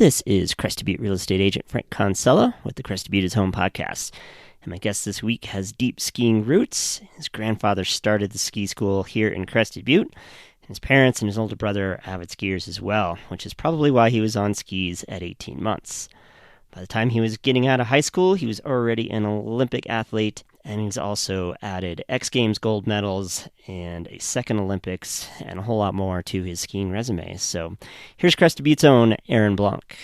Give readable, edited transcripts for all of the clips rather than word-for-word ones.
This is Crested Butte real estate agent Frank Consella with the Crested Butte is Home podcast. And my guest this week has deep skiing roots. His grandfather started the ski school here in Crested Butte. His parents and his older brother are avid skiers as well, which is probably why he was on skis at 18 months. By the time he was getting out of high school, he was already an Olympic athlete, and he's also added X Games gold medals and a second Olympics and a whole lot more to his skiing resume. So here's Crested Butte's own Aaron Blunck.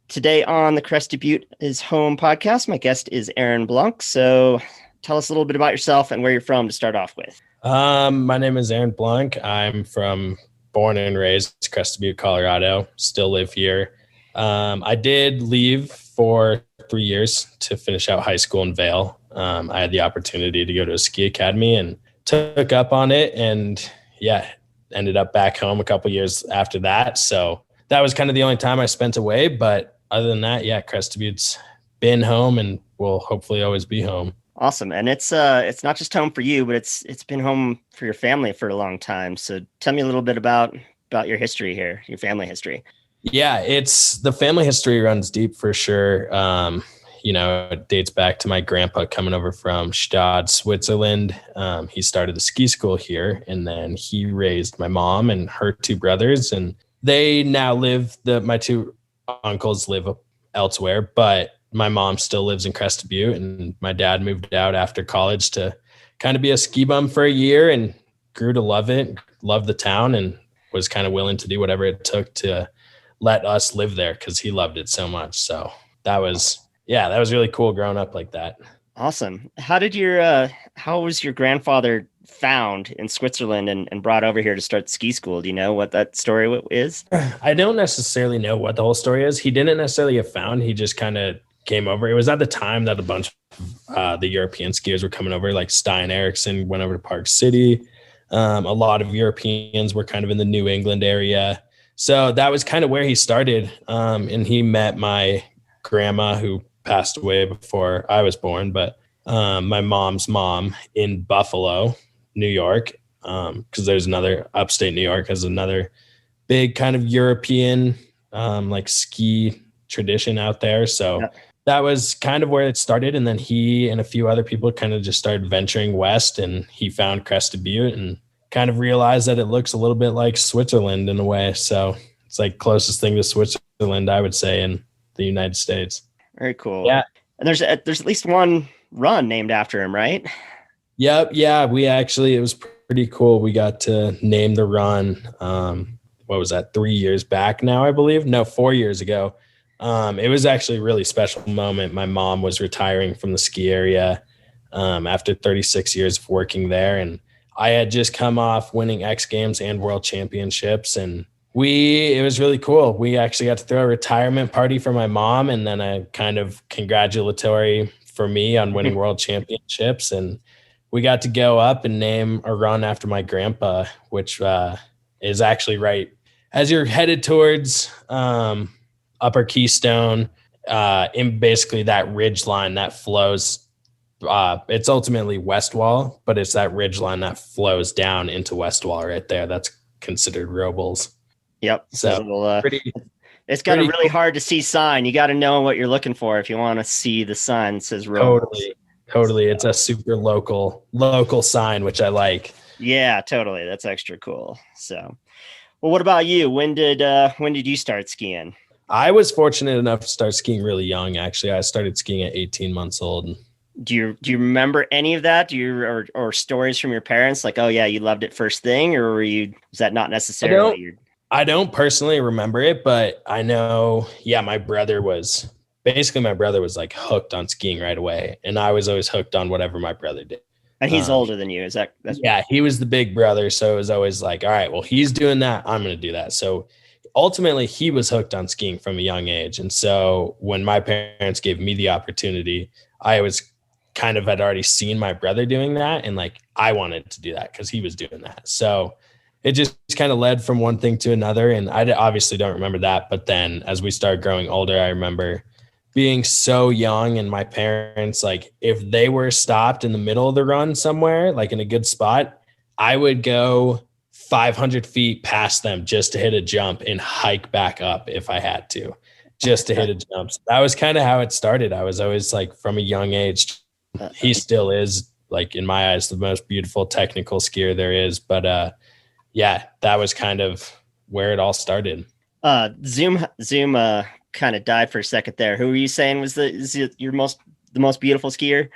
Today on the Crested Butte is Home podcast, my guest is Aaron Blunck. So tell us a little bit about yourself and where you're from to start off with. My name is Aaron Blunck. I'm born and raised Crested Butte, Colorado. Still live here. I did leave for 3 years to finish out high school in Vail. I had the opportunity to go to a ski academy and took up on it, and ended up back home a couple years after that. So that was kind of the only time I spent away, but other than that, Crested Butte's been home and will hopefully always be home. Awesome. And it's not just home for you, but it's been home for your family for a long time. So tell me a little bit about your history here, your family history. Yeah, the family history runs deep for sure. It dates back to my grandpa coming over from Stade, Switzerland. He started the ski school here, and then he raised my mom and her two brothers, and they now my two uncles live elsewhere, but my mom still lives in Crested Butte, and my dad moved out after college to kind of be a ski bum for a year and grew to love it, loved the town, and was kind of willing to do whatever it took to let us live there because he loved it so much. So that was really cool growing up like that. Awesome. How was your grandfather found in Switzerland and brought over here to start the ski school? Do you know what that story is? I don't necessarily know what the whole story is. He didn't necessarily get found. He just kind of came over. It was at the time that a bunch of the European skiers were coming over, like Stein Eriksen went over to Park City. A lot of Europeans were kind of in the New England area. So that was kind of where he started. And he met my grandma, who passed away before I was born, but my mom's mom in Buffalo, New York, because there's another upstate New York has another big kind of European like ski tradition out there. So that was kind of where it started. And then he and a few other people kind of just started venturing west, and he found Crested Butte and kind of realized that it looks a little bit like Switzerland in a way. So it's like closest thing to Switzerland, I would say, in the United States. Very cool. Yeah. And there's at least one run named after him, right? Yep. Yeah. It was pretty cool. We got to name the run. What was that? 3 years back now, I believe. No, 4 years ago. It was actually a really special moment. My mom was retiring from the ski area after 36 years of working there. And I had just come off winning X Games and World Championships, and it was really cool. We actually got to throw a retirement party for my mom, and then a kind of congratulatory for me on winning World Championships. And we got to go up and name a run after my grandpa, which is actually right as you're headed towards Upper Keystone, in basically that ridge line that flows. It's ultimately West Wall, but it's that ridge line that flows down into West Wall right there. That's considered Robles. Yep. So it's got a really hard to see sign. You got to know what you're looking for if you want to see the sign that says Robles. Totally. It's a super local sign, which I like. Yeah, totally. That's extra cool. So, well, what about you? When did you start skiing? I was fortunate enough to start skiing really young. Actually, I started skiing at 18 months old. Do you remember any of that? Or stories from your parents like, oh yeah, you loved it first thing, or was that not necessarily? I don't personally remember it, but I know, my brother was like hooked on skiing right away. And I was always hooked on whatever my brother did. And he's older than you. He was the big brother. So it was always like, all right, well, he's doing that, I'm going to do that. So ultimately he was hooked on skiing from a young age. And so when my parents gave me the opportunity, I was kind of had already seen my brother doing that. And like, I wanted to do that because he was doing that. So it just kind of led from one thing to another. And I obviously don't remember that. But then as we started growing older, I remember being so young and my parents, like if they were stopped in the middle of the run somewhere, like in a good spot, I would go 500 feet past them just to hit a jump and hike back up if I had to, just to hit a jump. So that was kind of how it started. I was always like from a young age, he still is like in my eyes, the most beautiful technical skier there is. But yeah, that was kind of where it all started. Zoom kind of died for a second there. Who were you saying was the most beautiful skier?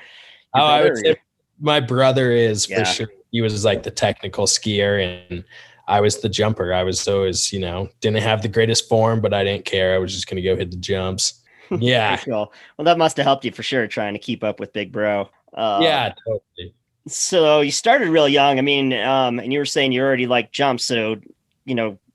Oh, I would say my brother is for sure. He was like the technical skier and I was the jumper. I was always, didn't have the greatest form, but I didn't care. I was just going to go hit the jumps. Yeah. Cool. Well, that must have helped you for sure trying to keep up with Big Bro. Yeah, totally. So you started real young. I mean, and you were saying you already like jumps. So,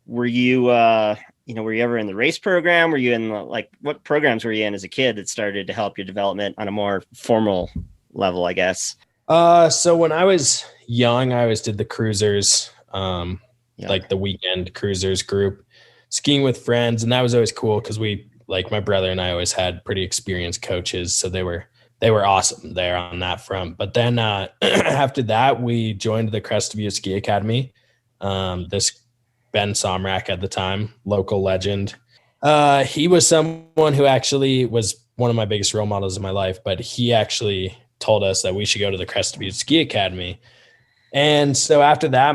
were you ever in the race program? Were you in what programs were you in as a kid that started to help your development on a more formal level, I guess? So when I was young, I always did the cruisers, like the weekend cruisers group, skiing with friends. And that was always cool because my brother and I always had pretty experienced coaches. So they were awesome there on that front. But then after that, we joined the Crested Butte Ski Academy. This Ben Somrak at the time, local legend. He was someone who actually was one of my biggest role models in my life, but he actually told us that we should go to the Crested Butte Ski Academy. And so after that,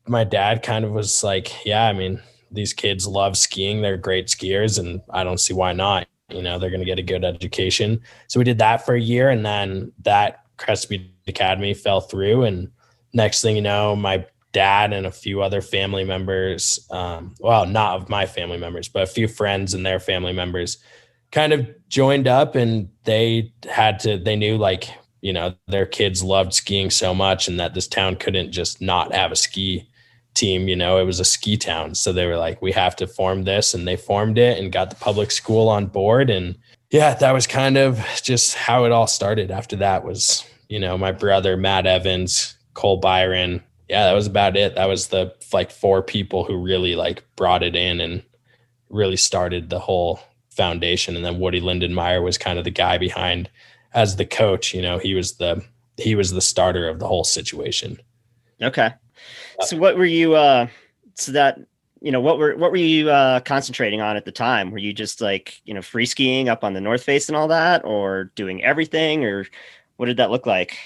my dad kind of was like, yeah, I mean, these kids love skiing. They're great skiers and I don't see why not. They're going to get a good education. So we did that for a year and then that Crested Butte Academy fell through. And next thing you know, my dad and a few other family members, not of my family members, but a few friends and their family members kind of joined up and they knew their kids loved skiing so much and that this town couldn't just not have a ski team. It was a ski town. So they were like, we have to form this, and they formed it and got the public school on board. And yeah, that was kind of just how it all started. After that was, my brother, Matt Evans, Cole Byron. Yeah, that was about it. That was the 4 people who really brought it in and really started the whole foundation. And then Woody Lindenmeyer was kind of the guy behind as the coach. He was the starter of the whole situation. Okay. So what were you what were you concentrating on at the time? Were you just free skiing up on the North Face and all that, or doing everything, or what did that look like?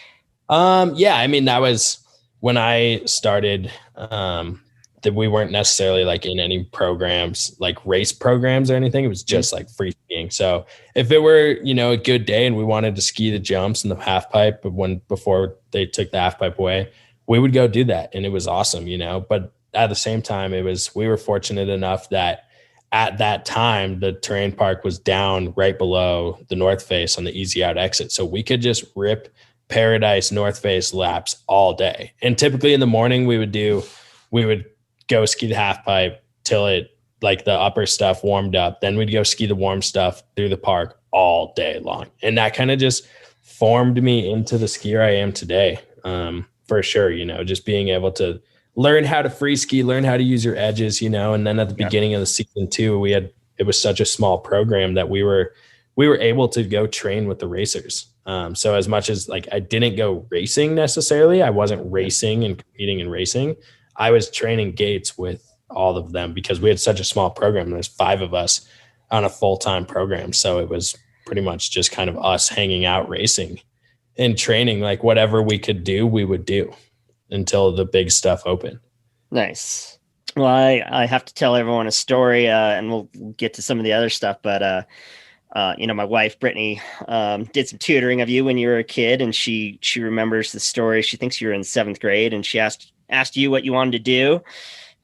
Yeah, I mean, that was when I started, that we weren't necessarily in any programs, race programs or anything. It was just free skiing. So if it were, a good day and we wanted to ski the jumps and the half pipe before they took the half pipe away, we would go do that. And it was awesome, but at the same time, we were fortunate enough that at that time, the terrain park was down right below the North Face on the easy out exit. So we could just rip Paradise North Face laps all day. And typically in the morning we would go ski the half pipe till it the upper stuff warmed up. Then we'd go ski the warm stuff through the park all day long. And that kind of just formed me into the skier I am today. For sure, just being able to learn how to free ski, learn how to use your edges, and then at the beginning of the season too, it was such a small program that we were able to go train with the racers. So as much as I didn't go racing necessarily, I wasn't racing and competing in racing. I was training gates with all of them because we had such a small program. There's 5 of us on a full-time program. So it was pretty much just kind of us hanging out racing and training, whatever we could do, we would do until the big stuff opened. Nice. Well, I have to tell everyone a story and we'll get to some of the other stuff, but my wife, Brittany, did some tutoring of you when you were a kid, and she remembers the story. She thinks you were in 7th grade, and she asked you what you wanted to do.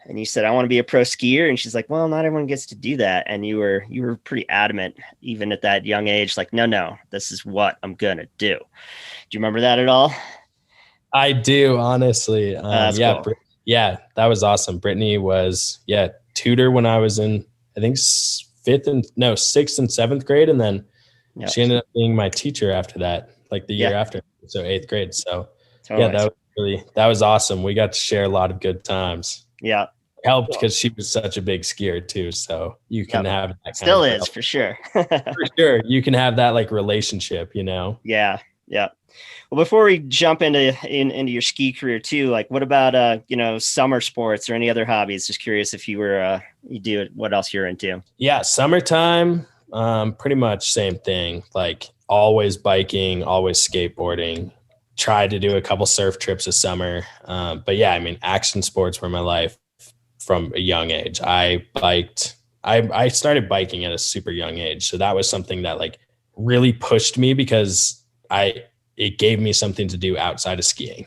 And you said, I want to be a pro skier. And she's like, well, not everyone gets to do that. And you were pretty adamant, even at that young age, no, this is what I'm going to do. Do you remember that at all? I do, honestly. Cool. Yeah, that was awesome. Brittany was, tutor when I was in, I think 6th and 7th grade. And then she ended up being my teacher after that, the year after. So 8th grade. So totally. Yeah, that was awesome. We got to share a lot of good times. Yeah. Helped Cool. because she was such a big skier too. So you can Yep. have that kind Still of is for sure. for sure. You can have that like relationship, you know? Yeah. Yeah. Well, before we jump into your ski career too, like what about summer sports or any other hobbies? Just curious if you were you do it, what else you're into. Yeah, summertime, pretty much same thing. Like always biking, always skateboarding. Tried to do a couple surf trips this summer. But yeah, I mean, action sports were my life from a young age. I biked. I started biking at a super young age, so that was something that like really pushed me because I it gave me something to do outside of skiing.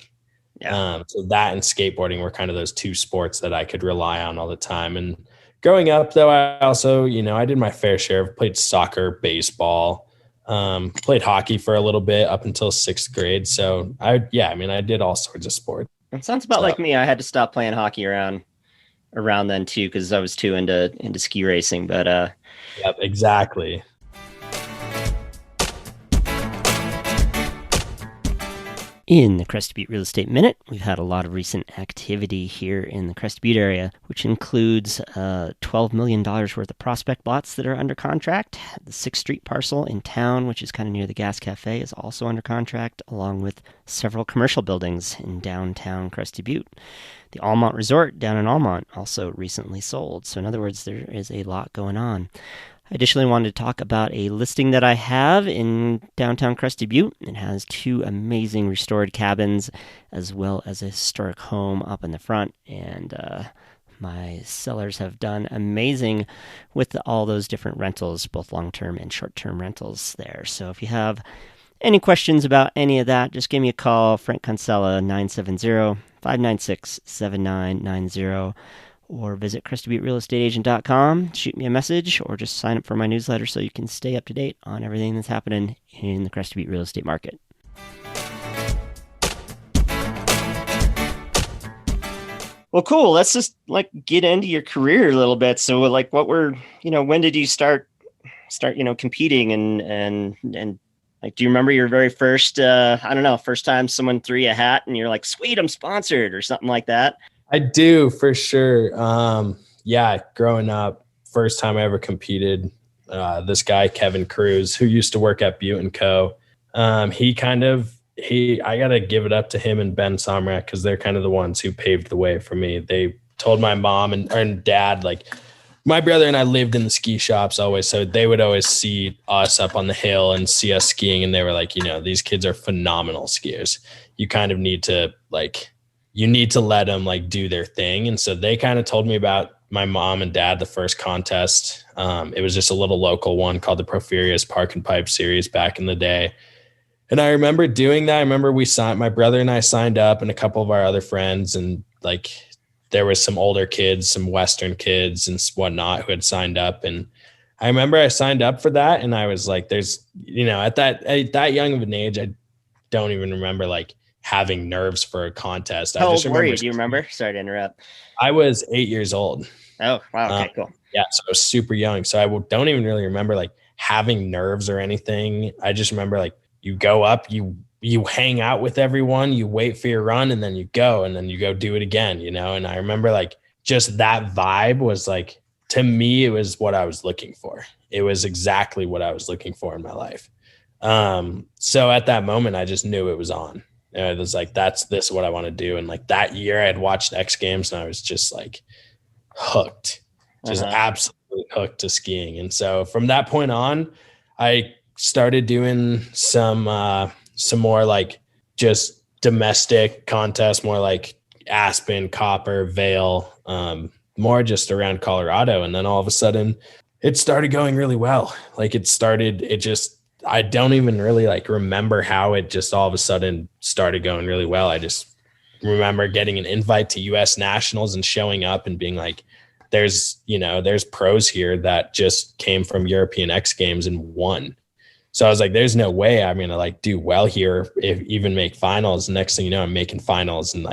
Yeah. So that and skateboarding were kind of those two sports that I could rely on all the time. And growing up, though, I also, I did my fair share. I've played soccer, baseball, played hockey for a little bit up until sixth grade. So I did all sorts of sports. It sounds about like me. I had to stop playing hockey around then too because I was too into ski racing. But Yep, exactly. in the Crested Butte Real Estate Minute, we've had a lot of recent activity here in the Crested Butte area, which includes $12 million worth of prospect lots that are under contract. The 6th Street parcel in town, which is kind of near the Gas Cafe, is also under contract, along with several commercial buildings in downtown Crested Butte. The Almont Resort down in Almont also recently sold. So in other words, there is a lot going on. I additionally wanted to talk about a listing that I have in downtown Crested Butte. It has 2 amazing restored cabins as well as a historic home up in the front. And my sellers have done amazing with all those different rentals, both long-term and short-term rentals there. So if you have any questions about any of that, just give me a call, Frank Kinsella, 970-596-7990. Or visit CrestedButteRealEstateAgent.com, shoot me a message, or just sign up for my newsletter so you can stay up to date on everything that's happening in the Crested Butte real estate market. Well, cool. Let's just get into your career a little bit. So when did you start competing and do you remember your very first, first time someone threw you a hat and you're like, sweet, I'm sponsored or something like that? I do for sure. Growing up, first time I ever competed, this guy, Kevin Cruz, who used to work at Butte and Co. I got to give it up to him and Ben Somrak because they're kind of the ones who paved the way for me. They told my mom and dad, like my brother and I lived in the ski shops always. So they would always see us up on the hill and see us skiing. And they were like, these kids are phenomenal skiers. You kind of need to let them do their thing. And so they kind of told me about my mom and dad, the first contest. It was just a little local one called the Proferius Park and Pipe Series back in the day. And I remember doing that. I remember my brother and I signed up and a couple of our other friends, and there was some older kids, some Western kids and whatnot who had signed up. And I remember I signed up for that. And I was like, there's, at that young of an age, I don't even remember having nerves for a contest. How old were you? Do you remember? Sorry to interrupt. I was 8 years old. Oh, wow. Okay, cool. Yeah. So I was super young. So I don't even really remember having nerves or anything. I just remember you go up, you hang out with everyone, you wait for your run, and then you go do it again, And I remember just that vibe was to me, it was what I was looking for. It was exactly what I was looking for in my life. So at that moment, I just knew it was on. It was this is what I want to do. And that year I had watched X Games and I was just hooked, just absolutely hooked to skiing. And so from that point on, I started doing some more just domestic contests, more Aspen, Copper, Vail, more just around Colorado. And then all of a sudden it started going really well. I don't even really remember how it just all of a sudden started going really well. I just remember getting an invite to US Nationals and showing up and being there's pros here that just came from European X Games and won. So I was there's no way I'm going to do well here, if even make finals. Next thing you know, I'm making finals. And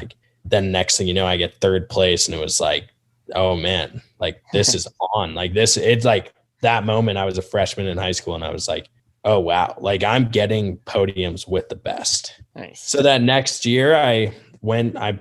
then next thing you know, I get 3rd place. And it was oh man, this is on it's that moment. I was a freshman in high school and I was oh, wow. I'm getting podiums with the best. Nice. So that next year I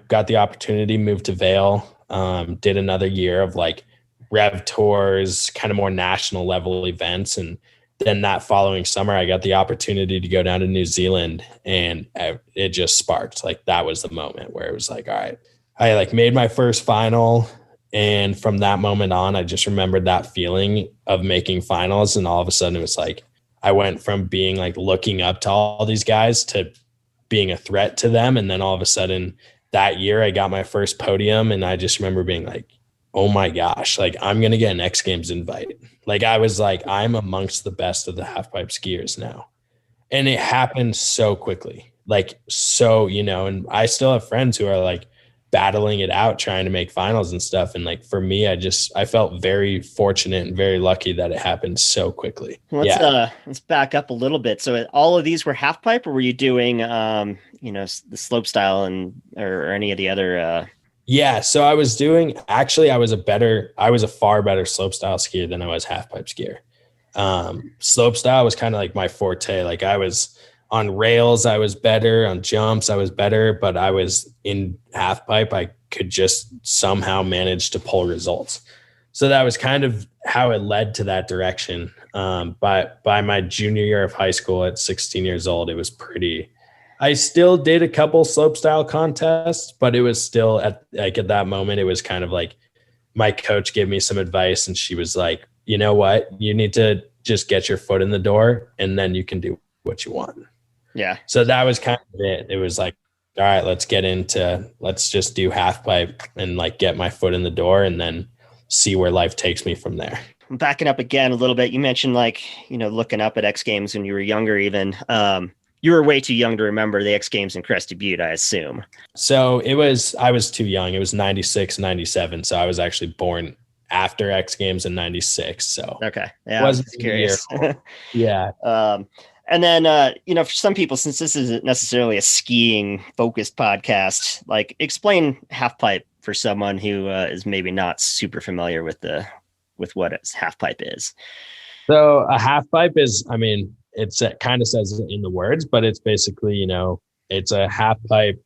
got the opportunity, moved to Vail. did another year of like rev tours, kind of more national level events. And then that following summer, I got the opportunity to go down to New Zealand, and it just sparked. Like that was the moment where it was like, all right, I like made my first final. And from that moment on, I just remembered that feeling of making finals. And all of a sudden it was like, I went from being like looking up to all these guys to being a threat to them. And then all of a sudden that year I got my first podium, and I just remember being like, oh my gosh, like I'm going to get an X Games invite. Like I was like, I'm amongst the best of the half pipe skiers now. And it happened so quickly, like, so, and I still have friends who are like battling it out, trying to make finals and stuff. And like, for me, I felt very fortunate and very lucky that it happened so quickly. Let's back up a little bit. So all of these were half pipe, or were you doing, the slope style or any of the other, Yeah. So I was a far better slope style skier than I was half pipe skier. Slope style was kind of like my forte. Like I was on rails, I was better. On jumps, I was better, but I was in half pipe. I could just somehow manage to pull results. So that was kind of how it led to that direction. But by my junior year of high school at 16 years old, it was I still did a couple slope style contests, but it was still at that moment, it was kind of like my coach gave me some advice, and she was like, you know what, you need to just get your foot in the door, and then you can do what you want. Yeah. So that was kind of it. It was like, all right, let's just do half pipe and like get my foot in the door, and then see where life takes me from there. Backing up again a little bit, you mentioned like, looking up at X Games when you were younger even. You were way too young to remember the X Games in Crested Butte, I assume. So I was too young. It was 96, 97. So I was actually born after X Games in 96. So okay. Yeah, I was curious. Yeah. And then, for some people, since this isn't necessarily a skiing focused podcast, like explain half pipe for someone who is maybe not super familiar with what a half pipe is. So a half pipe is, it kind of says it in the words, but it's basically, it's a half pipe,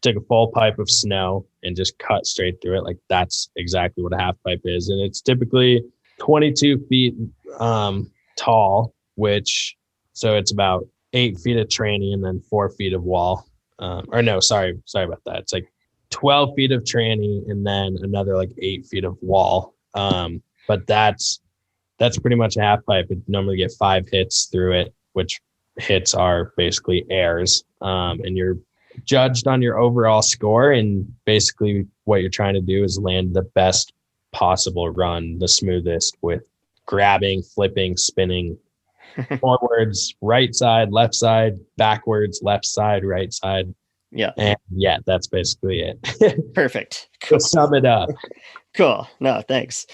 take a full pipe of snow and just cut straight through it. Like that's exactly what a half pipe is. And it's typically 22 feet tall, so it's about 8 feet of tranny and then 4 feet of wall. Sorry about that. It's like 12 feet of tranny and then another like 8 feet of wall. But that's pretty much a half pipe. You normally get 5 hits through it, which hits are basically airs. And you're judged on your overall score. And basically what you're trying to do is land the best possible run, the smoothest, with grabbing, flipping, spinning, forwards, right side, left side, backwards, left side, right side. Yeah. And yeah, that's basically it. Perfect. Cool. To sum it up. Cool. No, thanks.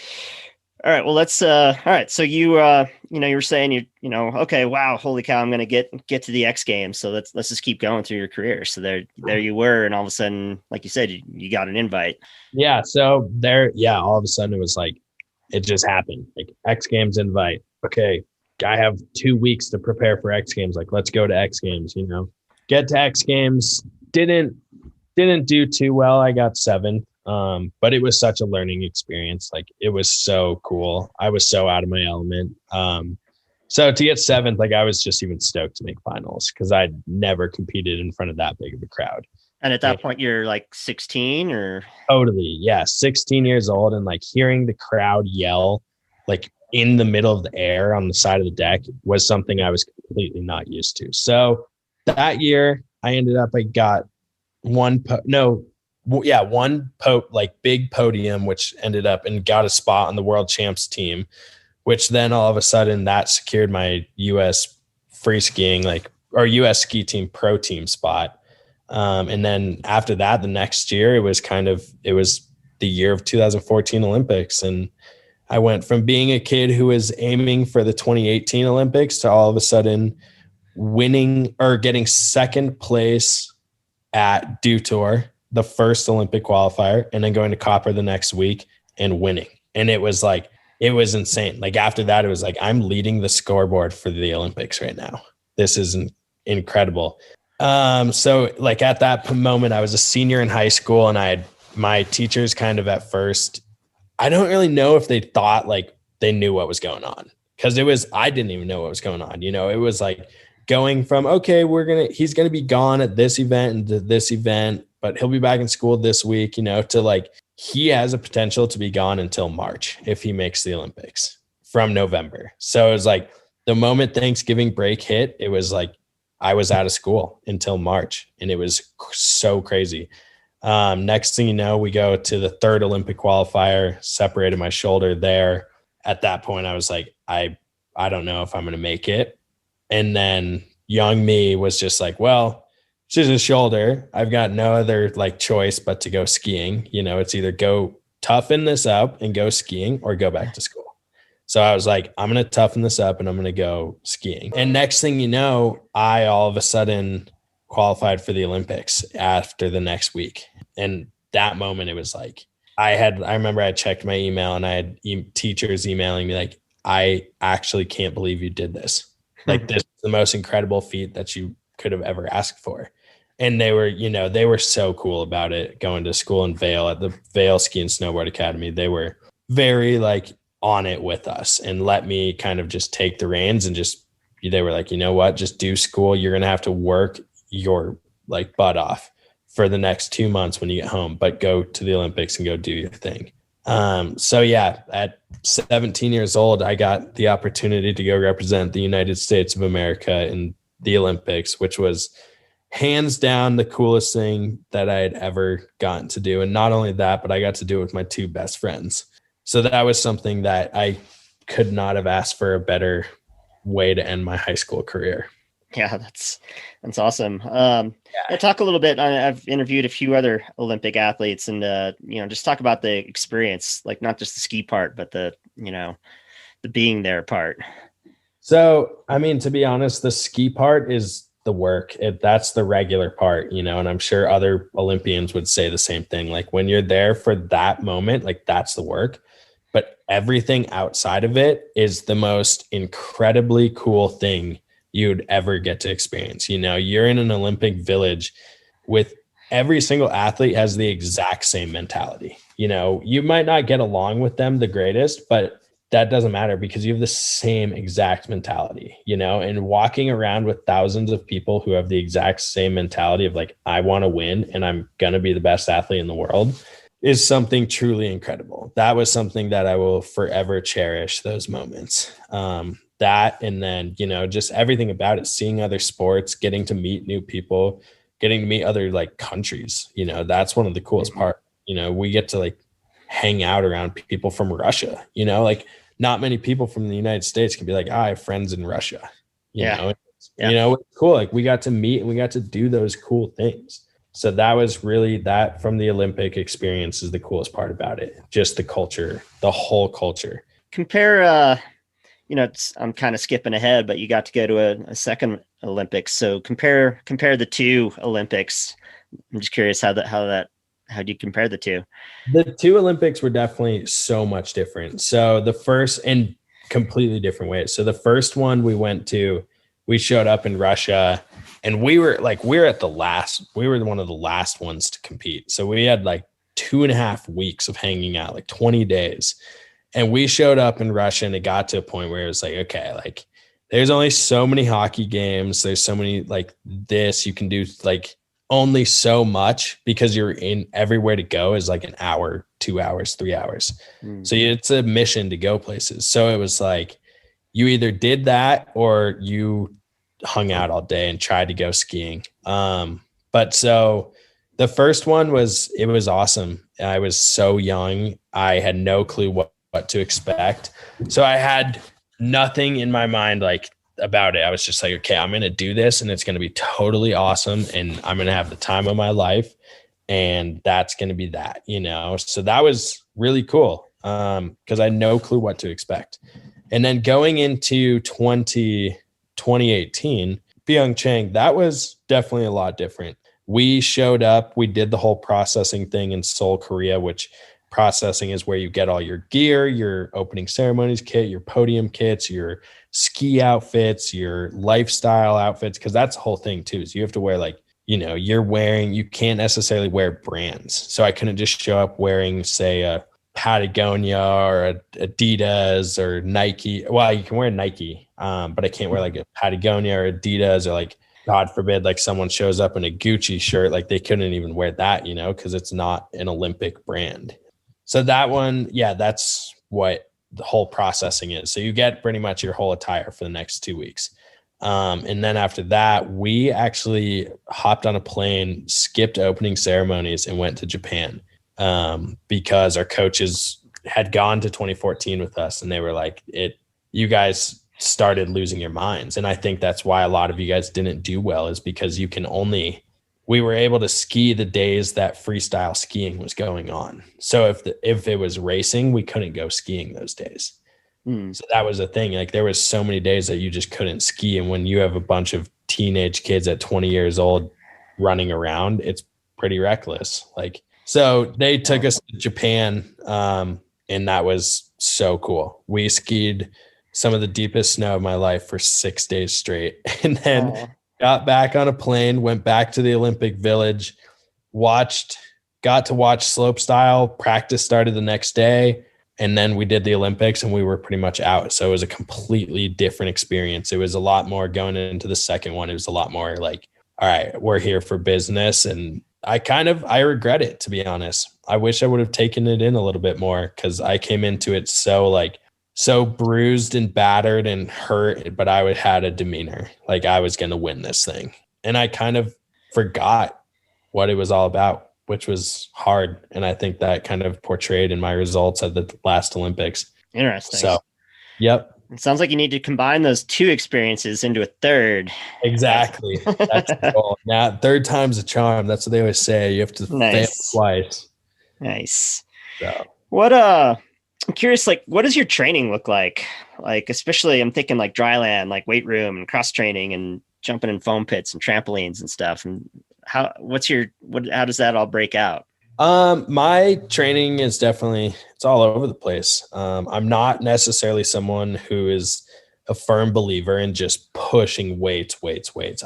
All right. Well, let's, all right. So you were saying, okay, wow, holy cow, I'm going to get to the X Games. So let's just keep going through your career. So there you were. And all of a sudden, like you said, you got an invite. Yeah. So all of a sudden it was like, it just happened. Like X Games invite. Okay. I have 2 weeks to prepare for X Games. Like, let's go to X Games, get to X Games. Didn't do too well. I got 7th. But it was such a learning experience. Like it was so cool. I was so out of my element. So to get 7th, like I was just even stoked to make finals because I'd never competed in front of that big of a crowd. And at that point you're like 16 or? Totally. Yeah. 16 years old, and like hearing the crowd yell, like in the middle of the air on the side of the deck was something I was completely not used to. So that year I got big podium, which ended up and got a spot on the world champs team, which then all of a sudden that secured my US free skiing, or US ski team pro team spot. And then after that, the next year it was the year of 2014 Olympics. And I went from being a kid who was aiming for the 2018 Olympics to all of a sudden winning or getting 2nd place at Dew Tour, the first Olympic qualifier, and then going to Copper the next week and winning. And it was insane. Like after that, it was like, I'm leading the scoreboard for the Olympics right now. This is incredible. So like at that moment, I was a senior in high school and I had my teachers kind of at first, I don't really know if they thought like they knew what was going on, because I didn't even know what was going on. It was like going from, okay, he's going to be gone at this event and to this event, but he'll be back in school this week, to like, he has a potential to be gone until March if he makes the Olympics from November. So it was like the moment Thanksgiving break hit, it was like I was out of school until March, and it was so crazy. Next thing you know, we go to the third Olympic qualifier, separated my shoulder there. At that point, I was like, I don't know if I'm going to make it. And then young me was just like, well, it's just a shoulder. I've got no other like choice but to go skiing. It's either go toughen this up and go skiing or go back to school. So I was like, I'm going to toughen this up and I'm going to go skiing. And next thing you know, I all of a sudden qualified for the Olympics after the next week. And that moment, it was like, I remember I checked my email and I had teachers emailing me like, I actually can't believe you did this. Like, this is the most incredible feat that you could have ever asked for. And they were so cool about it. Going to school in Vail at the Vail Ski and Snowboard Academy, they were very like on it with us and let me kind of just take the reins and they were like, you know what, just do school. You're going to have to work your like butt off for the next 2 months when you get home, but go to the Olympics and go do your thing. So yeah, at 17 years old, I got the opportunity to go represent the United States of America in the Olympics, which was hands down the coolest thing that I had ever gotten to do. And not only that, but I got to do it with my two best friends. So that was something that I could not have asked for a better way to end my high school career. Yeah, that's awesome. Yeah, talk a little bit. I've interviewed a few other Olympic athletes, and just talk about the experience, like not just the ski part, but the being there part. So, I mean, to be honest, the ski part is the work. That's the regular part, and I'm sure other Olympians would say the same thing. Like, when you're there for that moment, like, that's the work. But everything outside of it is the most incredibly cool thing you'd ever get to experience. You're in an Olympic village with every single athlete has the exact same mentality. You might not get along with them the greatest, but that doesn't matter because you have the same exact mentality, and walking around with thousands of people who have the exact same mentality of like, I want to win and I'm going to be the best athlete in the world is something truly incredible. That was something that I will forever cherish, those moments. That, and then, just everything about it, seeing other sports, getting to meet new people, getting to meet other like countries, that's one of the coolest part. We get to like hang out around people from Russia, like not many people from the United States can be like, I have friends in Russia, you know, it's cool. Like, we got to meet and we got to do those cool things. So that was really, that from the Olympic experience is the coolest part about it. Just the culture, the whole culture. Compare, I'm kind of skipping ahead, but you got to go to a second Olympics. So compare the two Olympics. I'm just curious how do you compare the two? The two Olympics were definitely so much different. So the first, in completely different ways. So the first one we showed up in Russia, and we were one of the last ones to compete. So we had like 2.5 weeks of hanging out, like 20 days. And we showed up in Russia, and it got to a point where it was like, okay, like there's only so many hockey games. There's so many like this, you can do like only so much because you're in everywhere to go is like an hour, 2 hours, 3 hours. So it's a mission to go places. So it was like, you either did that or you hung out all day and tried to go skiing. But so the first one was awesome. I was so young. I had no clue what to expect. So I had nothing in my mind like about it. I was just like, okay, I'm going to do this and it's going to be totally awesome. And I'm going to have the time of my life. And that's going to be that, So that was really cool. Cause I had no clue what to expect. And then going into 2018, Pyeongchang, that was definitely a lot different. We showed up, we did the whole processing thing in Seoul, Korea, which processing is where you get all your gear, your opening ceremonies kit, your podium kits, your ski outfits, your lifestyle outfits. Cause that's the whole thing too, is you have to wear like you can't necessarily wear brands. So I couldn't just show up wearing, say, a Patagonia or a Adidas or Nike. Well, you can wear Nike, but I can't wear like a Patagonia or Adidas, or like, God forbid, like someone shows up in a Gucci shirt, like they couldn't even wear that, because it's not an Olympic brand. So that one, yeah, that's what the whole processing is. So you get pretty much your whole attire for the next 2 weeks. And then after that, we actually hopped on a plane, skipped opening ceremonies, and went to Japan, because our coaches had gone to 2014 with us, and they were like, you guys started losing your minds. And I think that's why a lot of you guys didn't do well, is because we were able to ski the days that freestyle skiing was going on. So if it was racing, we couldn't go skiing those days. So that was the thing. Like, there was so many days that you just couldn't ski. And when you have a bunch of teenage kids at 20 years old running around, it's pretty reckless. Like, so they took us to Japan, and that was so cool. We skied some of the deepest snow of my life for 6 days straight, and then got back on a plane, went back to the Olympic Village, got to watch slopestyle. Practice started the next day. And then we did the Olympics, and we were pretty much out. So it was a completely different experience. It was a lot more going into the second one. It was a lot more like, all right, we're here for business. And I regret it, to be honest. I wish I would have taken it in a little bit more, because I came into it so bruised and battered and hurt, but I had a demeanor like I was going to win this thing. And I kind of forgot what it was all about, which was hard. And I think that kind of portrayed in my results at the last Olympics. Interesting. So, yep. It sounds like you need to combine those two experiences into a third. Exactly. That's the goal. Now, third time's a charm. That's what they always say. You have to fail twice. Nice. So, I'm curious, like, what does your training look like? Like, especially I'm thinking like dry land, like weight room and cross training and jumping in foam pits and trampolines and stuff. And how does that all break out? My training is it's all over the place. I'm not necessarily someone who is a firm believer in just pushing weights.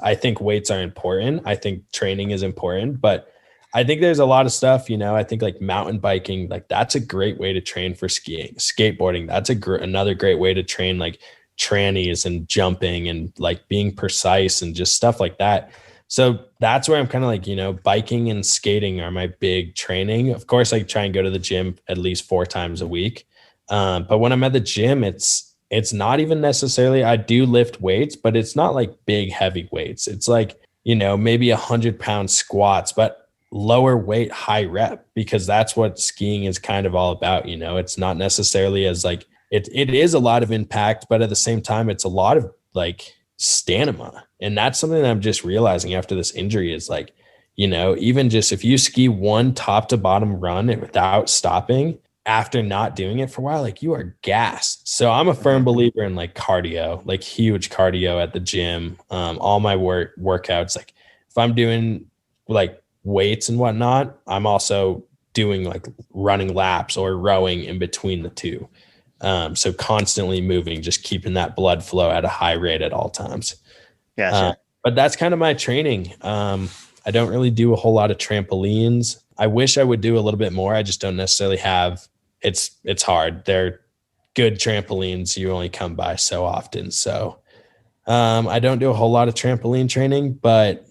I think weights are important. I think training is important, but I think there's a lot of stuff, I think like mountain biking, like that's a great way to train for skiing. Skateboarding, that's another great way to train like trannies and jumping and like being precise and just stuff like that. So that's where I'm kind of like, biking and skating are my big training. Of course, I try and go to the gym at least 4 times a week. But when I'm at the gym, it's not even necessarily, I do lift weights, but it's not like big, heavy weights. It's like, maybe 100-pound squats, but lower weight, high rep, because that's what skiing is kind of all about. It's not necessarily as like, it is a lot of impact, but at the same time, it's a lot of like stamina. And that's something that I'm just realizing after this injury is like, even just if you ski one top to bottom run without stopping after not doing it for a while, like you are gassed. So I'm a firm believer in like cardio, like huge cardio at the gym. All my workouts, like if I'm doing like weights and whatnot, I'm also doing like running laps or rowing in between the two. So constantly moving, just keeping that blood flow at a high rate at all times. Gotcha. But that's kind of my training. I don't really do a whole lot of trampolines. I wish I would do a little bit more. I just don't necessarily have, it's hard. They're good trampolines. You only come by so often. So I don't do a whole lot of trampoline training, but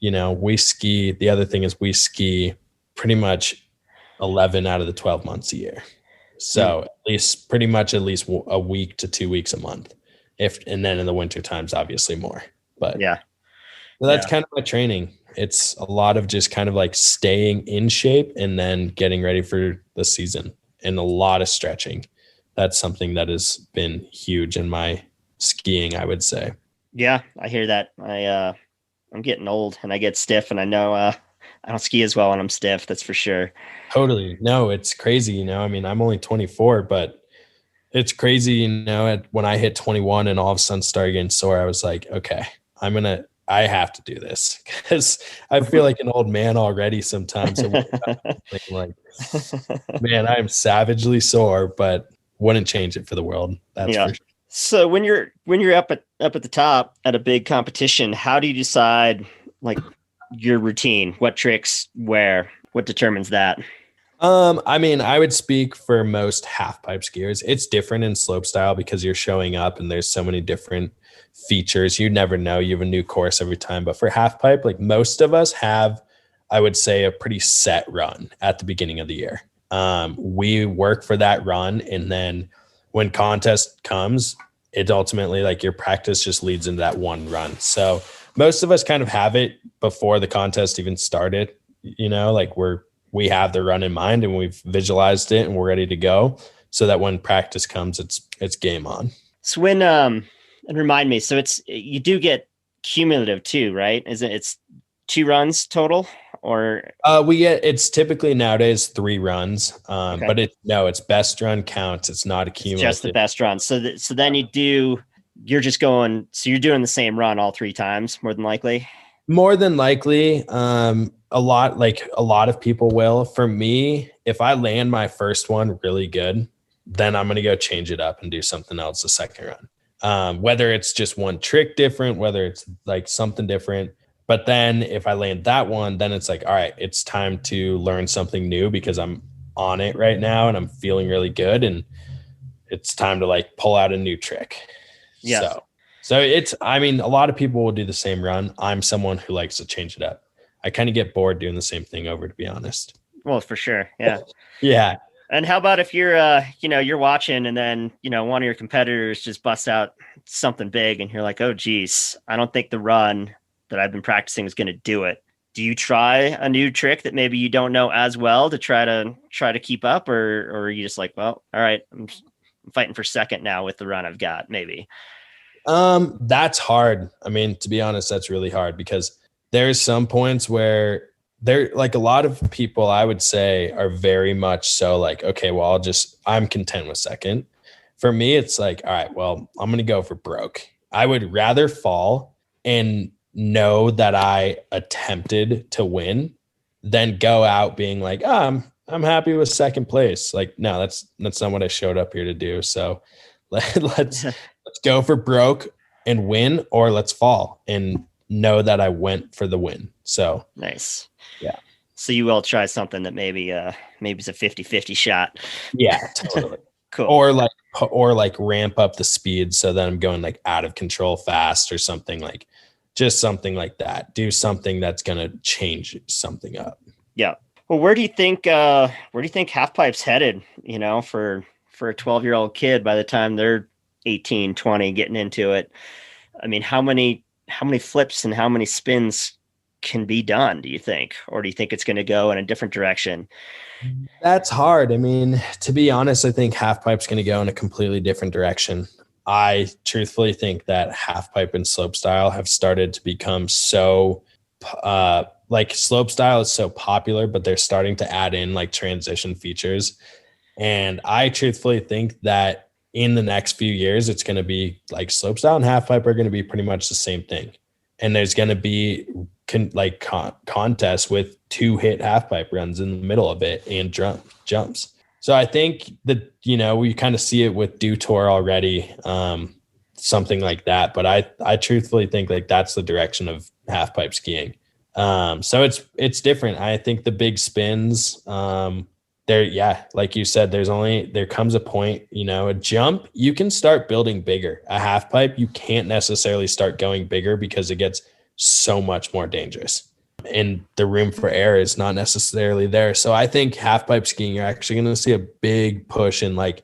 we ski. The other thing is we ski pretty much 11 out of the 12 months a year. So at least a week to 2 weeks a month. And then in the winter times, obviously more, but yeah. So that's kind of my training. It's a lot of just kind of like staying in shape and then getting ready for the season and a lot of stretching. That's something that has been huge in my skiing, I would say. Yeah, I hear that. I'm getting old and I get stiff, and I know I don't ski as well when I'm stiff. That's for sure. Totally. No, it's crazy. I mean, I'm only 24, but it's crazy. When I hit 21 and all of a sudden started getting sore, I was like, okay, I have to do this, because I feel like an old man already sometimes. Like, man, I am savagely sore, but wouldn't change it for the world. That's for sure. So when you're up at the top at a big competition, how do you decide like your routine? What tricks, where, what determines that? I mean, I would speak for most half pipe skiers. It's different in slope style because you're showing up and there's so many different features. You never know. You have a new course every time. But for half pipe, like most of us have, I would say, a pretty set run at the beginning of the year. We work for that run, and then when contest comes, it ultimately like your practice just leads into that one run. So most of us kind of have it before the contest even started. Like we have the run in mind and we've visualized it and we're ready to go, so that when practice comes, it's game on. So when and remind me, so you do get cumulative too, right? It's 2 runs total, or It's typically nowadays 3 runs. okay, But it's best run counts. It's not a it's just the cumulative. best run. So then you're just going, so you're doing the same run all 3 times, more than likely. More than likely, a lot of people will. For me, if I land my first one really good, then I'm going to go change it up and do something else the second run. Whether it's just one trick different, whether it's like something different. But then if I land that one, then it's like, all right, it's time to learn something new because I'm on it right now and I'm feeling really good. And it's time to like pull out a new trick. Yeah. So I mean, a lot of people will do the same run. I'm someone who likes to change it up. I kind of get bored doing the same thing over, to be honest. Well, for sure. Yeah. Yeah. And how about if you're watching and then, one of your competitors just busts out something big and you're like, oh, geez, I don't think the run that I've been practicing is going to do it. Do you try a new trick that maybe you don't know as well to try to keep up, or are you just like, well, all right, I'm fighting for second now with the run I've got, maybe? That's hard. I mean, to be honest, that's really hard because there's some points where like a lot of people I would say are very much so like, okay, well, I'm content with second. For me, it's like, all right, well, I'm going to go for broke. I would rather fall and know that I attempted to win than go out being like, I'm happy with second place. Like, no, that's not what I showed up here to do. So let's go for broke and win, or let's fall and know that I went for the win. So nice. Yeah. So you will try something that maybe it's a 50-50 shot. Yeah, totally. Cool. Or like ramp up the speed so that I'm going like out of control fast or something, like just something like that. Do something that's going to change something up. Yeah. Well, where do you think half pipe's headed, for a 12-year-old kid by the time they're 18, 20, getting into it? I mean, how many flips and how many spins can be done, do you think? Or do you think it's going to go in a different direction? That's hard. I mean, to be honest, I think half pipe's going to go in a completely different direction. I truthfully think that half pipe and slope style have started to become so like slope style is so popular, but they're starting to add in like transition features. And I truthfully think that in the next few years, it's going to be like slope style and half pipe are going to be pretty much the same thing. And there's going to be contests with 2-hit half pipe runs in the middle of it and jumps. So I think that, we kind of see it with Dew Tour already, something like that. But I truthfully think like that's the direction of half pipe skiing. So it's different. I think the big spins, like you said, there comes a point, a jump, you can start building bigger. A half pipe, you can't necessarily start going bigger because it gets so much more dangerous and the room for error is not necessarily there. So I think half pipe skiing, you're actually going to see a big push in like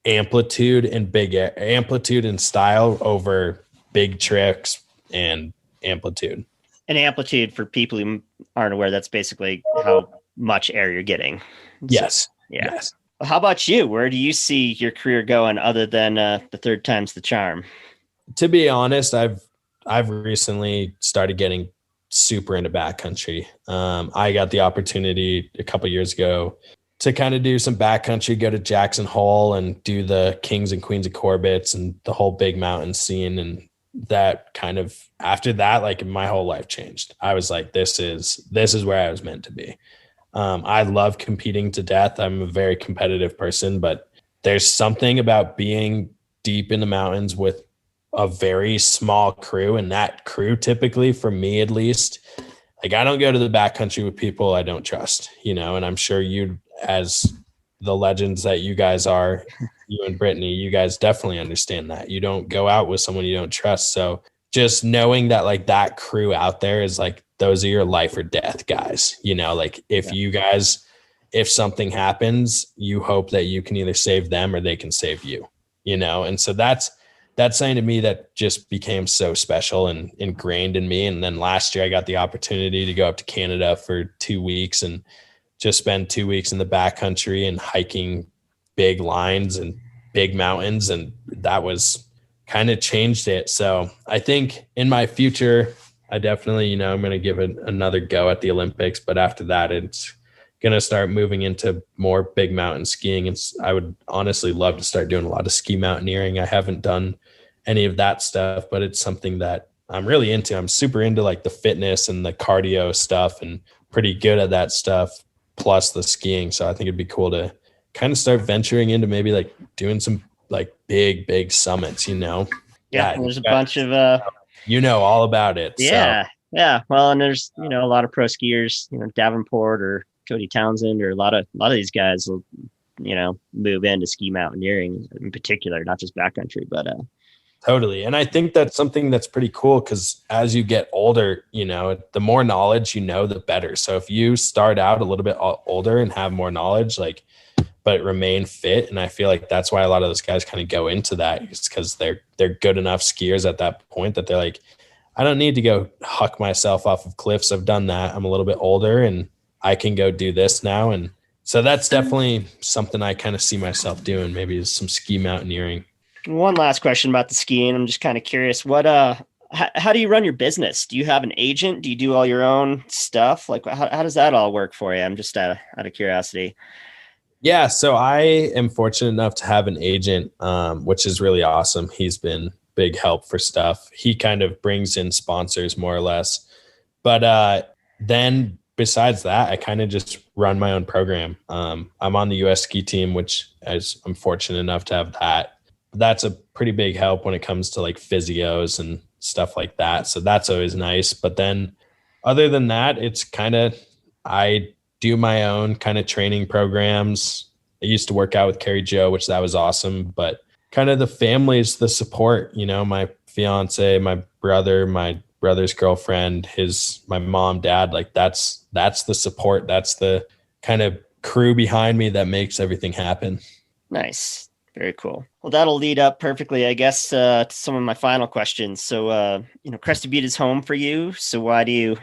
amplitude and style over big tricks and amplitude. And amplitude, for people who aren't aware, that's basically how much air you're getting. Yes. Yeah. Yes. Well, how about you? Where do you see your career going other than the third time's the charm? To be honest, I've recently started getting super into backcountry. I got the opportunity a couple years ago to kind of do some backcountry, go to Jackson Hole and do the Kings and Queens of Corbetts and the whole big mountain scene. And that kind of, after that, like my whole life changed. I was like, this is where I was meant to be. I love competing to death. I'm a very competitive person, but there's something about being deep in the mountains with a very small crew. And that crew, typically, for me at least, like, I don't go to the backcountry with people I don't trust, and I'm sure you, as the legends that you guys are, you and Brittany, you guys definitely understand that. You don't go out with someone you don't trust. So just knowing that like that crew out there is like, those are your life or death guys, like if you guys, if something happens, you hope that you can either save them or they can save you, And so that's something to me that just became so special and ingrained in me. And then last year I got the opportunity to go up to Canada for 2 weeks and just spend 2 weeks in the backcountry and hiking big lines and big mountains. And that was kind of changed it. So I think in my future, I definitely, I'm going to give it another go at the Olympics, but after that, it's going to start moving into more big mountain skiing. And I would honestly love to start doing a lot of ski mountaineering. I haven't done any of that stuff, but it's something that I'm really into. I'm super into like the fitness and the cardio stuff and pretty good at that stuff, plus the skiing. So I think it'd be cool to kind of start venturing into maybe like doing some like big summits, Yeah, there's a bunch of all about it. Yeah. So. Yeah. Well, and there's, a lot of pro skiers, Davenport or Cody Townsend or a lot of these guys will, move into ski mountaineering in particular, not just backcountry, but totally. And I think that's something that's pretty cool because as you get older, the more knowledge the better. So if you start out a little bit older and have more knowledge, but remain fit. And I feel like that's why a lot of those guys kind of go into that, is because they're good enough skiers at that point that they're like, I don't need to go huck myself off of cliffs. I've done that. I'm a little bit older and I can go do this now. And so that's definitely something I kind of see myself doing, maybe some ski mountaineering. One last question about the skiing. I'm just kind of curious, how do you run your business? Do you have an agent? Do you do all your own stuff? Like, how does that all work for you? I'm just out of curiosity. Yeah. So I am fortunate enough to have an agent, which is really awesome. He's been big help for stuff. He kind of brings in sponsors more or less. But then besides that, I kind of just run my own program. I'm on the US ski team, which I'm fortunate enough to have that. That's a pretty big help when it comes to like physios and stuff like that. So that's always nice. But then other than that, it's kind of, I do my own kind of training programs. I used to work out with Carrie Joe, which that was awesome, but kind of the family's the support, my fiance, my brother, my brother's girlfriend, my mom, dad, like that's the support. That's the kind of crew behind me that makes everything happen. Nice. Very cool. Well, that'll lead up perfectly, I guess, to some of my final questions. So, Crested Butte is home for you. So why do you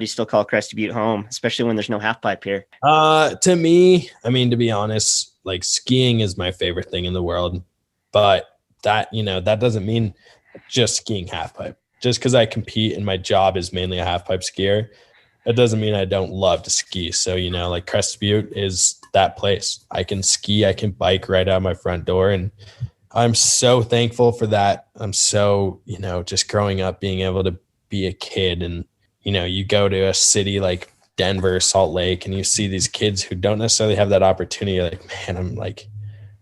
still call Crested Butte home, especially when there's no half pipe here? To me, I mean, to be honest, like skiing is my favorite thing in the world, but that doesn't mean just skiing half pipe. Just because I compete and my job is mainly a half pipe skier, that doesn't mean I don't love to ski. So, like Crested Butte is that place. I can ski, I can bike right out my front door. And I'm so thankful for that. I'm so, just growing up, being able to be a kid and, you go to a city like Denver, Salt Lake, and you see these kids who don't necessarily have that opportunity. You're like, man,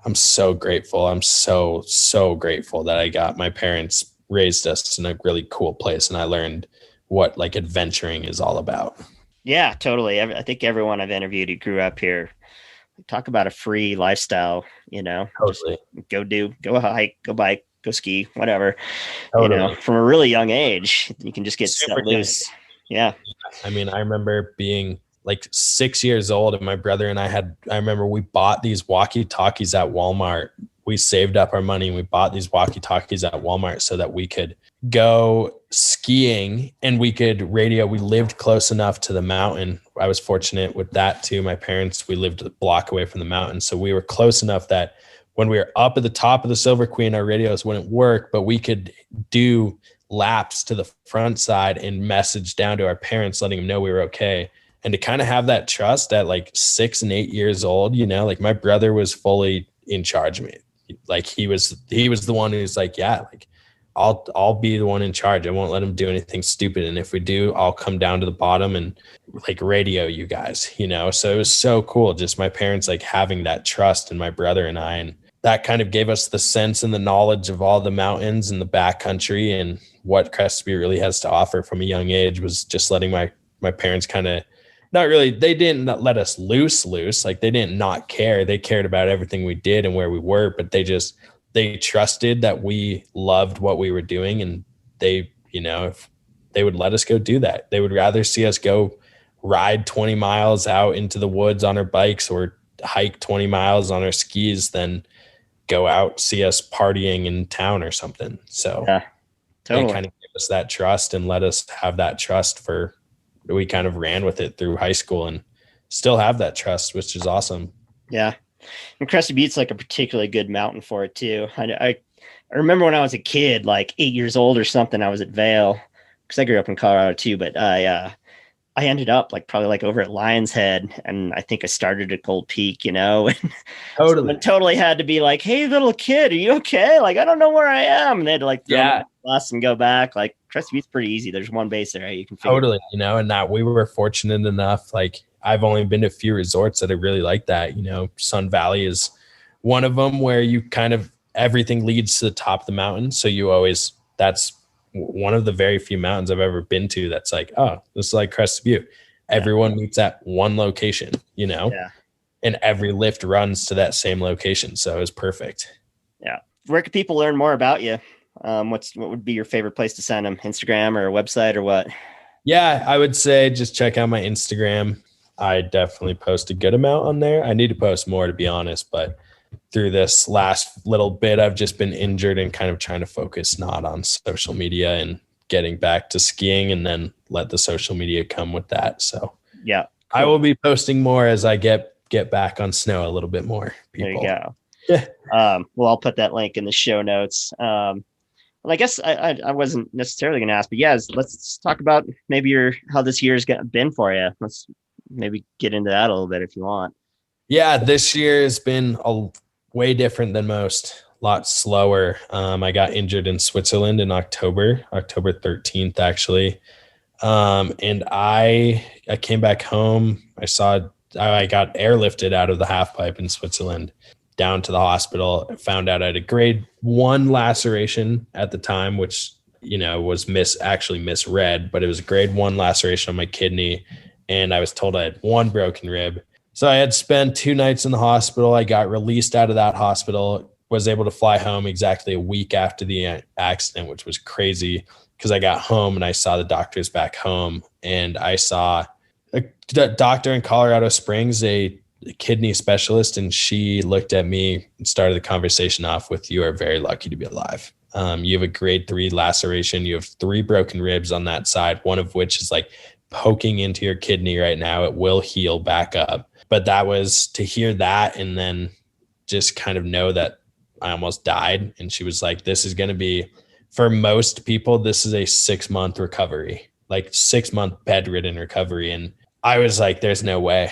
I'm so grateful. I'm so, so grateful that I got my parents raised us in a really cool place. And I learned what like adventuring is all about. Yeah, totally. I think everyone I've interviewed who grew up here, talk about a free lifestyle, Totally. Just go hike, go bike, go ski, whatever, Totally. From a really young age, you can just get set loose. Yeah. I mean, I remember being like 6 years old and my brother and I remember we bought these walkie-talkies at Walmart. We saved up our money and we bought these walkie-talkies at Walmart so that we could go skiing and we could radio. We lived close enough to the mountain. I was fortunate with that too. My parents, we lived a block away from the mountain. So we were close enough that when we were up at the top of the Silver Queen, our radios wouldn't work, but we could do laps to the front side and message down to our parents, letting them know we were okay. And to kind of have that trust at like 6 and 8 years old, like my brother was fully in charge of me. Like he was the one who's like, yeah, like I'll be the one in charge. I won't let him do anything stupid. And if we do, I'll come down to the bottom and like radio you guys, So it was so cool. Just my parents like having that trust in my brother and I, and that kind of gave us the sense and the knowledge of all the mountains and the backcountry and what Crested Butte really has to offer from a young age. Was just letting my my parents kind of not really, they didn't let us loose. Like they didn't not care. They cared about everything we did and where we were, but they trusted that we loved what we were doing. And they, if they would let us go do that, they would rather see us go ride 20 miles out into the woods on our bikes or hike 20 miles on our skis than go out, see us partying in town or something. So Yeah, totally. they kind of gave us that trust and let us have that trust we kind of ran with it through high school and still have that trust, which is awesome. Yeah. And Crested Butte's like a particularly good mountain for it too. I remember when I was a kid, like 8 years old or something, I was at Vail because I grew up in Colorado too, but I ended up probably over at Lion's Head, and I think I started at Gold Peak, and totally had to be like, "Hey, little kid, are you okay? Like, I don't know where I am." And they had to throw me the bus and go back. Like, Crested Butte's pretty easy. There's one base there you can figure totally, and that we were fortunate enough. Like, I've only been to a few resorts that I really like that. Sun Valley is one of them where you kind of everything leads to the top of the mountain. So that's one of the very few mountains I've ever been to that's like, oh, this is like Crested Butte. Everyone meets at one location, and every lift runs to that same location. So it was perfect. Yeah. Where can people learn more about you? What would be your favorite place to send them? Instagram or a website or what? Yeah, I would say just check out my Instagram. I definitely post a good amount on there. I need to post more, to be honest, but through this last little bit, I've just been injured and kind of trying to focus not on social media and getting back to skiing, and then let the social media come with that. So yeah, cool. I will be posting more as I get back on snow a little bit more. People. There you go. Well, I'll put that link in the show notes. Well, I guess I wasn't necessarily going to ask, but let's talk about maybe how this year's been for you. Let's maybe get into that a little bit if you want. Yeah, this year has been way different than most. A lot slower. I got injured in Switzerland in October 13th, actually. And I came back home. I got airlifted out of the halfpipe in Switzerland down to the hospital. Found out I had a grade 1 laceration at the time, which, was misread, but it was a grade 1 laceration on my kidney. And I was told I had 1 broken rib. So I had spent 2 nights in the hospital. I got released out of that hospital, was able to fly home exactly a week after the accident, which was crazy because I got home and I saw the doctors back home, and I saw a doctor in Colorado Springs, a kidney specialist, and she looked at me and started the conversation off with, "You are very lucky to be alive. You have a grade 3 laceration. You have 3 broken ribs on that side, one of which is poking into your kidney right now. It will heal back up." But that was to hear that and then just kind of know that I almost died. And she was like, "This is going to be, for most people, this is a 6-month recovery, 6-month bedridden recovery." And I was like, "There's no way."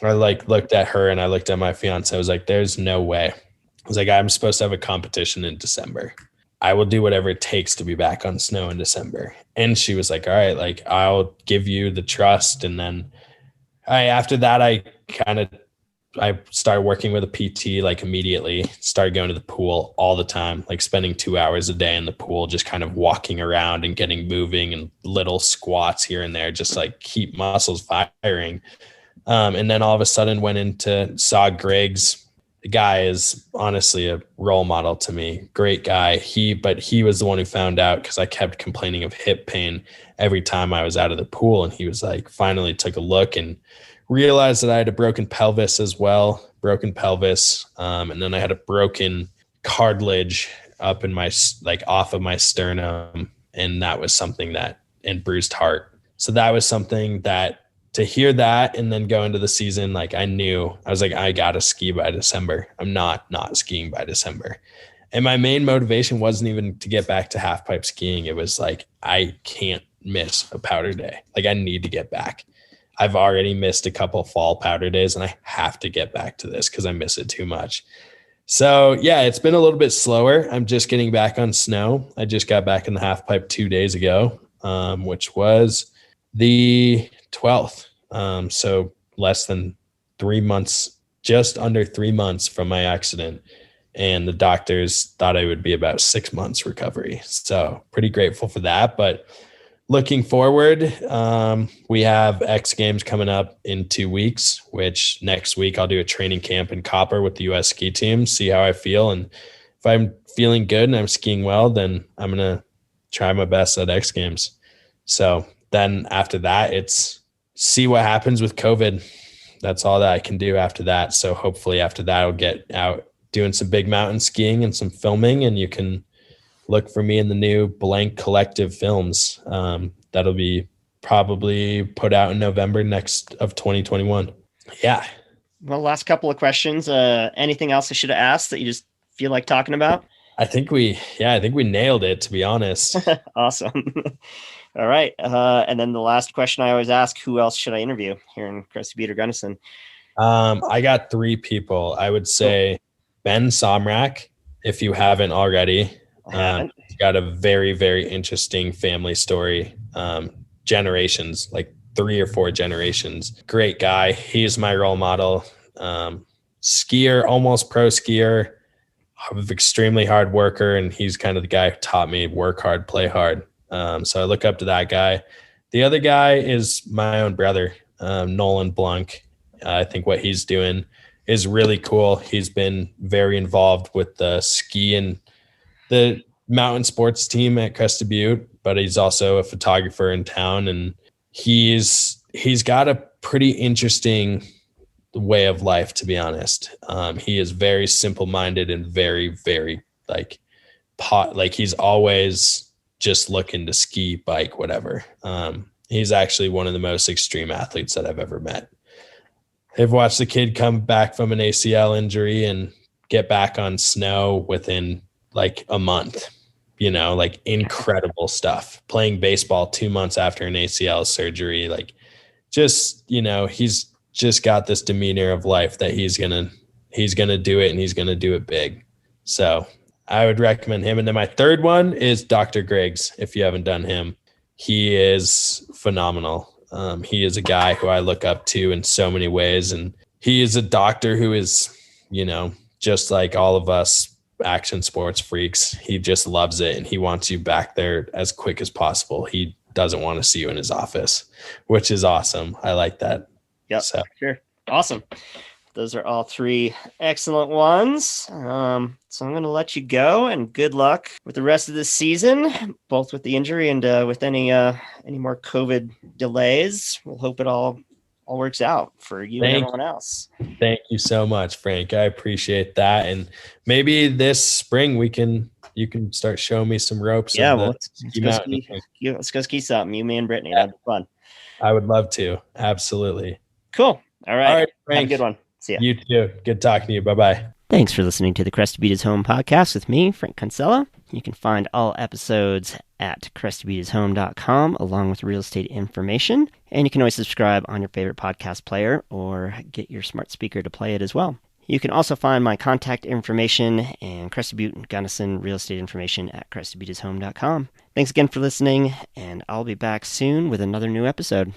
I looked at her and I looked at my fiance. I was like, "There's no way." I was like, "I'm supposed to have a competition in December. I will do whatever it takes to be back on snow in December." And she was like, "All right, I'll give you the trust." And then after that, I started working with a PT immediately, started going to the pool all the time, spending 2 hours a day in the pool, just kind of walking around and getting moving and little squats here and there, just keep muscles firing. And then all of a sudden saw Griggs. The guy is honestly a role model to me. Great guy. But he was the one who found out because I kept complaining of hip pain every time I was out of the pool. And he was finally took a look and realized that I had a broken pelvis as well, and then I had a broken cartilage up in my, off of my sternum. And that was something and bruised heart. So that was something that, to hear that and then go into the season, I was I got to ski by December. I'm not skiing by December. And my main motivation wasn't even to get back to halfpipe skiing. It was I can't miss a powder day. I need to get back. I've already missed a couple fall powder days and I have to get back to this because I miss it too much. So yeah, it's been a little bit slower. I'm just getting back on snow. I just got back in the halfpipe 2 days ago, which was the 12th. So less than 3 months, just under 3 months from my accident. And the doctors thought I would be about 6 months recovery. So pretty grateful for that. But looking forward, we have X Games coming up in 2 weeks, which next week I'll do a training camp in Copper with the U.S. ski team, see how I feel. And if I'm feeling good and I'm skiing well, then I'm going to try my best at X Games. So then after that, it's see what happens with COVID. That's all that I can do after that. So hopefully after that, I'll get out doing some big mountain skiing and some filming, and you can look for me in the new Blunck Collective films. That'll be probably put out in November next of 2021. Yeah. Well, last couple of questions. Anything else I should have asked that you just feel like talking about? I think we nailed it, to be honest. Awesome. All right. And then the last question I always ask, who else should I interview here in Crested Butte or Gunnison? I got 3 people. I would say Ben Somrak, if you haven't already. He's got a very, very interesting family story. Generations, like 3 or 4 generations. Great guy. He's my role model. Skier, almost pro skier, extremely hard worker. And he's kind of the guy who taught me work hard, play hard. So I look up to that guy. The other guy is my own brother, Nolan Blunck. I think what he's doing is really cool. He's been very involved with the ski and the mountain sports team at Crested Butte, but he's also a photographer in town, and he's got a pretty interesting way of life, to be honest. He is very simple-minded and very, very like he's always just looking to ski, bike, whatever. He's actually one of the most extreme athletes that I've ever met. I've watched the kid come back from an ACL injury and get back on snow within like a month, like incredible stuff. Playing baseball 2 months after an ACL surgery, like just, he's just got this demeanor of life that he's going to do it, and he's going to do it big. So I would recommend him. And then my third one is Dr. Griggs. If you haven't done him, he is phenomenal. He is a guy who I look up to in so many ways. And he is a doctor who is, just like all of us action sports freaks. He just loves it, and he wants you back there as quick as possible. He doesn't want to see you in his office, which is awesome. I like that. Yep. So. Sure. Awesome. Those are all 3 excellent ones. So I'm going to let you go, and good luck with the rest of this season, both with the injury and with any more COVID delays. We'll hope it all works out for you and everyone else. Thank you so much, Frank. I appreciate that. And maybe this spring you can start showing me some ropes. Yeah, well, let's go ski something. You, me, and Brittany. That'd be fun. I would love to. Absolutely. Cool. All right. Frank. Have a good one. See ya. You too. Good talking to you. Bye-bye. Thanks for listening to the Crested Butte's Home podcast with me, Frank Kinsella. You can find all episodes at crestedbutteshome.com along with real estate information. And you can always subscribe on your favorite podcast player or get your smart speaker to play it as well. You can also find my contact information and Crested Butte and Gunnison real estate information at crestedbutteshome.com. Thanks again for listening, and I'll be back soon with another new episode.